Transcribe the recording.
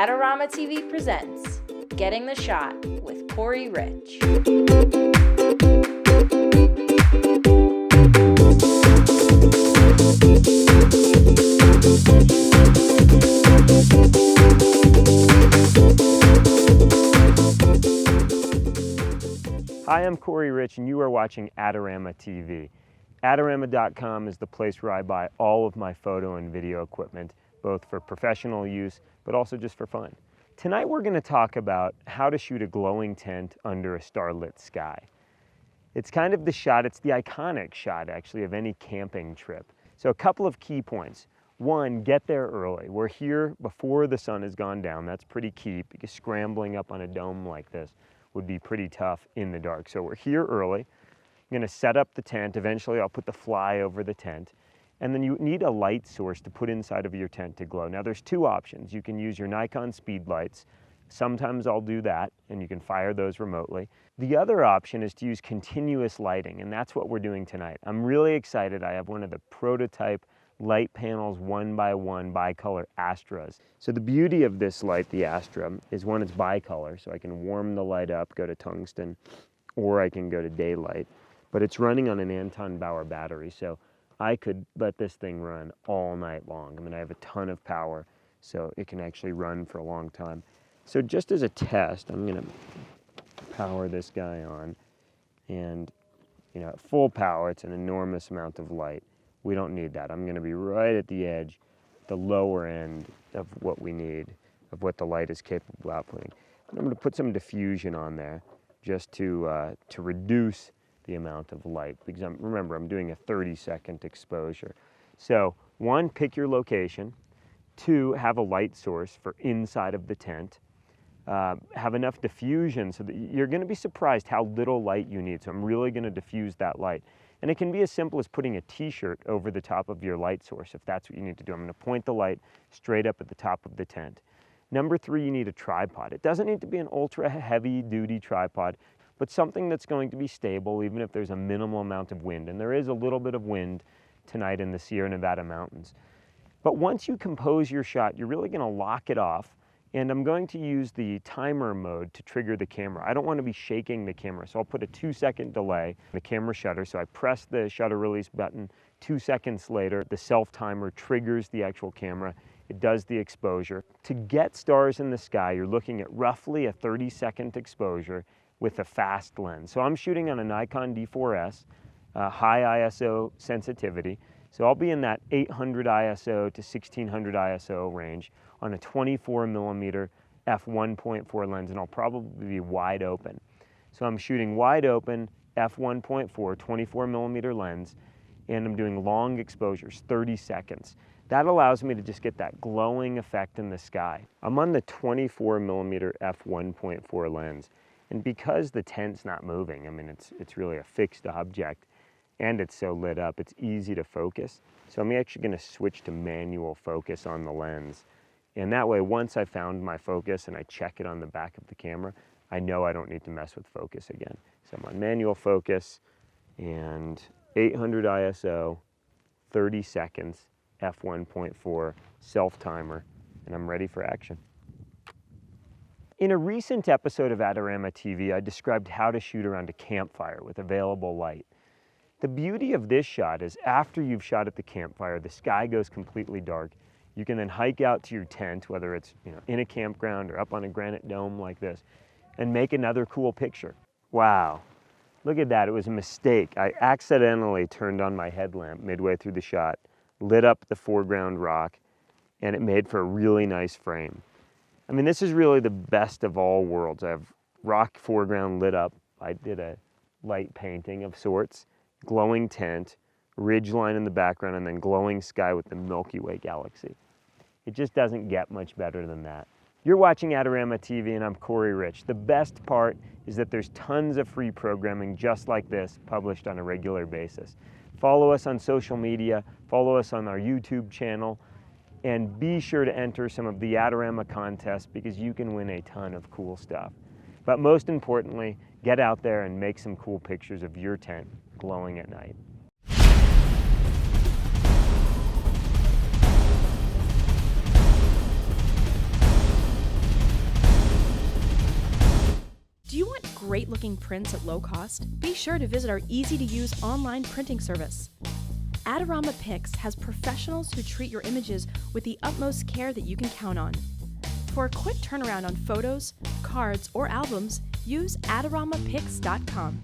Adorama TV presents Getting the Shot with Corey Rich. Hi, I'm Corey Rich, and you are watching Adorama TV. Adorama.com is the place where I buy all of my photo and video equipment, both for professional use, but also just for fun. Tonight we're going to talk about how to shoot a glowing tent under a starlit sky. It's kind of the shot, it's the iconic shot actually of any camping trip. So a couple of key points. One, get there early. We're here before the sun has gone down. That's pretty key because scrambling up on a dome like this would be pretty tough in the dark. So we're here early. I'm going to set up the tent. Eventually I'll put the fly over the tent. And then you need a light source to put inside of your tent to glow. Now there's two options. You can use your Nikon speed lights. Sometimes I'll do that and you can fire those remotely. The other option is to use continuous lighting, and that's what we're doing tonight. I'm really excited. I have one of the prototype light panels 1x1 bicolor Astras. So the beauty of this light, the Astra, is one, it's bicolor, so I can warm the light up, go to tungsten, or I can go to daylight. But it's running on an Anton Bauer battery, so I could let this thing run all night long. I mean, I have a ton of power, so it can actually run for a long time. So just as a test, I'm gonna power this guy on, and at full power, it's an enormous amount of light. We don't need that. I'm gonna be right at the edge, the lower end of what we need, of what the light is capable of outputting. And I'm gonna put some diffusion on there just to reduce the amount of light, because remember, I'm doing a 30-second exposure. So one, pick your location. Two, have a light source for inside of the tent. Have enough diffusion so that you're gonna be surprised how little light you need. So I'm really gonna diffuse that light. And it can be as simple as putting a t-shirt over the top of your light source if that's what you need to do. I'm gonna point the light straight up at the top of the tent. Number three, you need a tripod. It doesn't need to be an ultra heavy duty tripod, but something that's going to be stable even if there's a minimal amount of wind. And there is a little bit of wind tonight in the Sierra Nevada mountains. But once you compose your shot, you're really gonna lock it off. And I'm going to use the timer mode to trigger the camera. I don't want to be shaking the camera, so I'll put a 2-second delay in the camera shutter. So I press the shutter release button. 2 seconds later, the self-timer triggers the actual camera. It does the exposure. To get stars in the sky, you're looking at roughly a 30-second exposure with a fast lens. So I'm shooting on a Nikon D4S, high ISO sensitivity. So I'll be in that 800 ISO to 1600 ISO range on a 24mm f1.4 lens, and I'll probably be wide open. So I'm shooting wide open f1.4 24mm lens, and I'm doing long exposures, 30 seconds. That allows me to just get that glowing effect in the sky. I'm on the 24mm f1.4 lens, and because the tent's not moving, I mean, it's really a fixed object, and it's so lit up, it's easy to focus. So I'm actually gonna switch to manual focus on the lens. And that way, once I found my focus and I check it on the back of the camera, I know I don't need to mess with focus again. So I'm on manual focus and 800 ISO, 30 seconds, f1.4, self-timer, and I'm ready for action. In a recent episode of Adorama TV, I described how to shoot around a campfire with available light. The beauty of this shot is after you've shot at the campfire, the sky goes completely dark. You can then hike out to your tent, whether it's in a campground or up on a granite dome like this, and make another cool picture. Wow, look at that, it was a mistake. I accidentally turned on my headlamp midway through the shot, lit up the foreground rock, and it made for a really nice frame. I mean, this is really the best of all worlds. I have rock foreground lit up. I did a light painting of sorts, glowing tent, ridge line in the background, and then glowing sky with the Milky Way galaxy. It just doesn't get much better than that. You're watching Adorama TV, and I'm Corey Rich. The best part is that there's tons of free programming just like this published on a regular basis. Follow us on social media, follow us on our YouTube channel, and be sure to enter some of the Adorama contests because you can win a ton of cool stuff. But most importantly, get out there and make some cool pictures of your tent glowing at night. great-looking prints at low cost? Be sure to visit our easy-to-use online printing service. Adorama Pix has professionals who treat your images with the utmost care that you can count on. For a quick turnaround on photos, cards, or albums, use AdoramaPix.com.